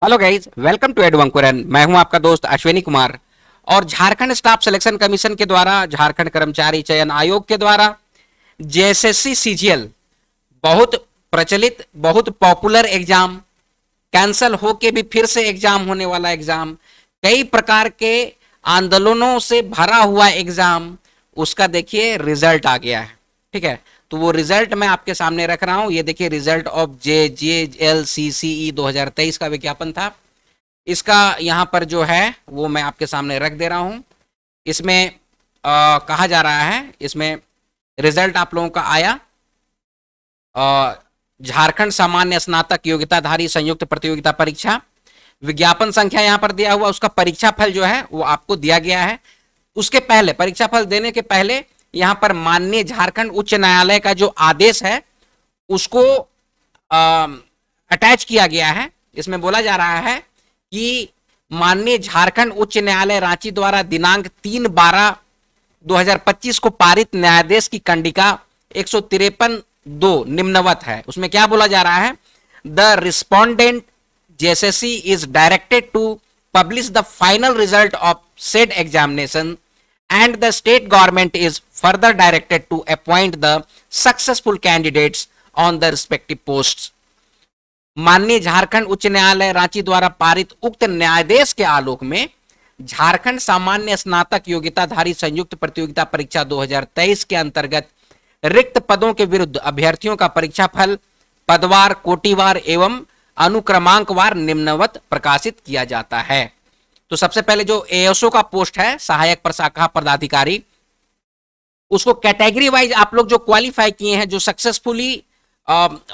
Hello guys, welcome to Edu Ankuran. मैं हूं आपका दोस्त अश्विनी कुमार। और झारखंड स्टाफ सिलेक्शन कमीशन के द्वारा, झारखंड कर्मचारी चयन आयोग के द्वारा जेएसएससी सीजीएल बहुत प्रचलित, बहुत पॉपुलर एग्जाम, कैंसल होके भी फिर से एग्जाम होने वाला एग्जाम, कई प्रकार के आंदोलनों से भरा हुआ एग्जाम, उसका देखिए रिजल्ट आ गया है। ठीक है, तो वो रिजल्ट मैं आपके सामने रख रहा हूं। ये देखिए, रिजल्ट ऑफ JJLCCE 2023 का विज्ञापन था। इसका यहाँ पर जो है वो मैं आपके सामने रख दे रहा हूं। इसमें कहा जा रहा है, इसमें रिजल्ट आप लोगों का आया। झारखंड सामान्य स्नातक योग्यताधारी संयुक्त प्रतियोगिता परीक्षा, विज्ञापन संख्या यहां पर दिया हुआ, उसका परीक्षा फल जो है वो आपको दिया गया है। उसके पहले, परीक्षा फल देने के पहले यहां पर माननीय झारखंड उच्च न्यायालय का जो आदेश है उसको अटैच किया गया है। इसमें बोला जा रहा है कि माननीय झारखंड उच्च न्यायालय रांची द्वारा दिनांक 3/12/2025 को पारित न्यायादेश की कंडिका 153(2) निम्नवत है। उसमें क्या बोला जा रहा है? The respondent JSSC is directed to publish the final result of said examination and the state government is further directed to appoint the successful candidates on the respective posts. माननीय झारखंड उच्च न्यायालय रांची द्वारा पारित उक्त न्यायादेश के आलोक में झारखंड सामान्य स्नातक योग्यताधारी संयुक्त प्रतियोगिता परीक्षा 2023 के अंतर्गत रिक्त पदों के विरुद्ध अभ्यर्थियों का परीक्षा फल पदवार, कोटिवार एवं अनुक्रमांकवार निम्नवत प्रकाशित किया जाता है। तो सबसे पहले जो एएसओ का पोस्ट है, सहायक प्रशाखा पदाधिकारी, उसको कैटेगरी वाइज आप लोग जो क्वालिफाई किए हैं, जो सक्सेसफुली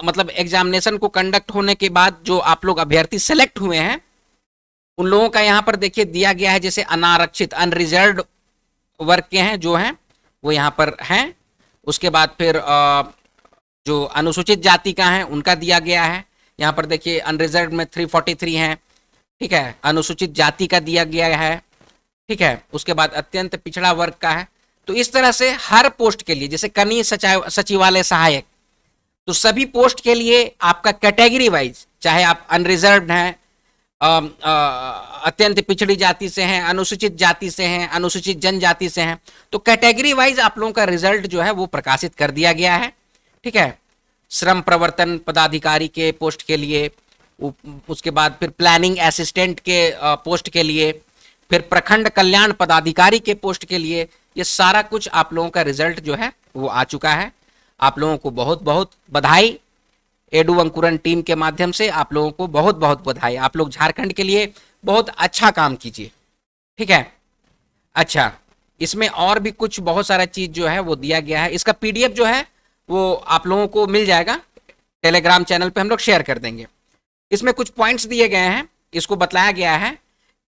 मतलब एग्जामिनेशन को कंडक्ट होने के बाद जो आप लोग अभ्यर्थी सेलेक्ट हुए हैं, उन लोगों का यहां पर देखिए दिया गया है। जैसे अनारक्षित, अनरिजर्व वर्ग के हैं जो हैं वो यहां पर हैं। उसके बाद फिर जो अनुसूचित जाति का है उनका दिया गया है। यहाँ पर देखिए अनरिजर्व में 343 हैं। ठीक है, अनुसूचित जाति का दिया गया है। ठीक है, उसके बाद अत्यंत पिछड़ा वर्ग का है। तो इस तरह से हर पोस्ट के लिए, जैसे कनीय सचिवालय सहायक, तो सभी पोस्ट के लिए आपका कैटेगरी वाइज, चाहे आप अनरिजर्व हैं, अत्यंत पिछड़ी जाति से हैं, अनुसूचित जाति से हैं, अनुसूचित जनजाति से हैं, तो कैटेगरी वाइज आप लोगों का रिजल्ट जो है वो प्रकाशित कर दिया गया है। ठीक है, श्रम प्रवर्तन पदाधिकारी के पोस्ट के लिए, उसके बाद फिर प्लानिंग असिस्टेंट के पोस्ट के लिए, फिर प्रखंड कल्याण पदाधिकारी के पोस्ट के लिए, ये सारा कुछ आप लोगों का रिजल्ट जो है वो आ चुका है। आप लोगों को बहुत बहुत बधाई। एडू अंकुरन टीम के माध्यम से आप लोगों को बहुत बहुत बधाई। आप लोग झारखंड के लिए बहुत अच्छा काम कीजिए। ठीक है, अच्छा, इसमें और भी कुछ बहुत सारा चीज जो है वो दिया गया है। इसका PDF जो है वो आप लोगों को मिल जाएगा, टेलीग्राम चैनल पे हम लोग शेयर कर देंगे। इसमें कुछ पॉइंट्स दिए गए हैं। इसको बताया गया है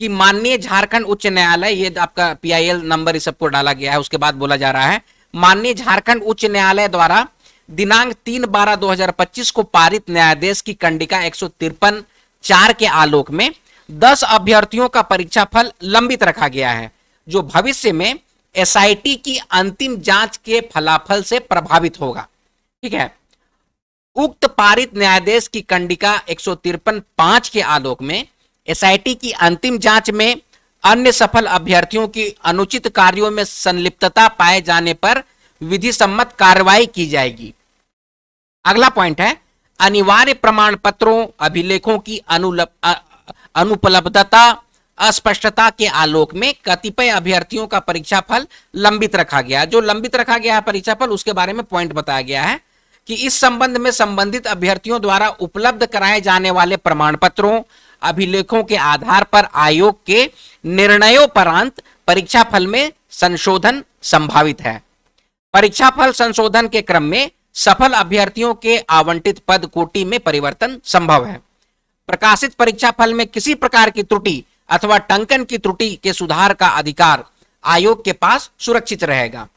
कि माननीय झारखंड उच्च न्यायालय, ये आपका PIL नंबर इस सबको डाला गया है। उसके बाद बोला जा रहा है, माननीय झारखंड उच्च न्यायालय द्वारा दिनांक 3/12/2025 को पारित न्यायादेश की कंडिका 153(4) के आलोक में 10 अभ्यर्थियों का परीक्षा फल लंबित रखा गया है, जो भविष्य में SIT की अंतिम जांच के फलाफल से प्रभावित होगा। ठीक है, उक्त पारित न्यायादेश की कंडिका 153(5) के आलोक में SIT की अंतिम जांच में अन्य सफल अभ्यर्थियों की अनुचित कार्यों में संलिप्तता पाए जाने पर विधि सम्मत कार्रवाई की जाएगी। अगला पॉइंट है, अनिवार्य प्रमाण पत्रों, अभिलेखों की अनुपलब्धता, अस्पष्टता के आलोक में कतिपय अभ्यर्थियों का परीक्षा फल लंबित रखा गया। जो लंबित रखा गया है परीक्षा फल, उसके बारे में पॉइंट बताया गया है कि इस संबंध में संबंधित अभ्यर्थियों द्वारा उपलब्ध कराए जाने वाले प्रमाण पत्रों, अभिलेखों के आधार पर आयोग के निर्णयोपरांत परीक्षा फल में संशोधन संभावित है। परीक्षा फल संशोधन के क्रम में सफल अभ्यर्थियों के आवंटित पद कोटि में परिवर्तन संभव है। प्रकाशित परीक्षा फल में किसी प्रकार की त्रुटि अथवा टंकन की त्रुटि के सुधार का अधिकार आयोग के पास सुरक्षित रहेगा।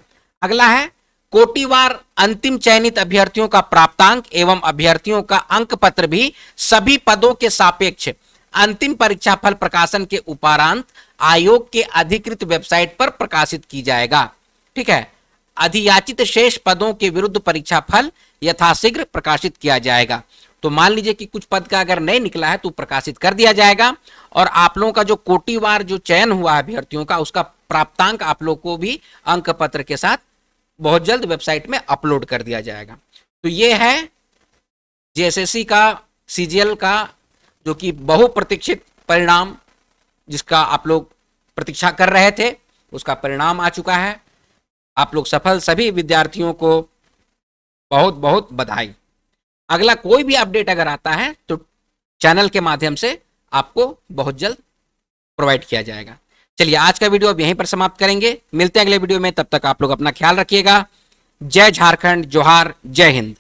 अगला है, कोटिवार अंतिम चयनित अभ्यर्थियों का प्राप्तांक एवं अभ्यर्थियों का अंक पत्र भी सभी पदों के सापेक्ष अंतिम परीक्षा फल प्रकाशन के उपरांत आयोग के अधिकृत वेबसाइट पर प्रकाशित की जाएगा। ठीक है, अधियाचित शेष पदों के विरुद्ध परीक्षा फल यथाशीघ्र प्रकाशित किया जाएगा। तो मान लीजिए कि कुछ पद का अगर नहीं निकला है तो प्रकाशित कर दिया जाएगा, और आप लोगों का जो कोटिवार जो चयन हुआ है अभ्यर्थियों का, उसका प्राप्तांक आप लोग को भी अंक पत्र के साथ बहुत जल्द वेबसाइट में अपलोड कर दिया जाएगा। तो ये है जेएसएससी का, सीजीएल का, जो कि बहुप्रतीक्षित परिणाम, जिसका आप लोग प्रतीक्षा कर रहे थे, उसका परिणाम आ चुका है। आप लोग सफल, सभी विद्यार्थियों को बहुत बहुत बधाई। अगला कोई भी अपडेट अगर आता है तो चैनल के माध्यम से आपको बहुत जल्द प्रोवाइड किया जाएगा। चलिए आज का वीडियो अब यहीं पर समाप्त करेंगे, मिलते हैं अगले वीडियो में, तब तक आप लोग अपना ख्याल रखिएगा। जय झारखंड, जोहार, जय हिंद।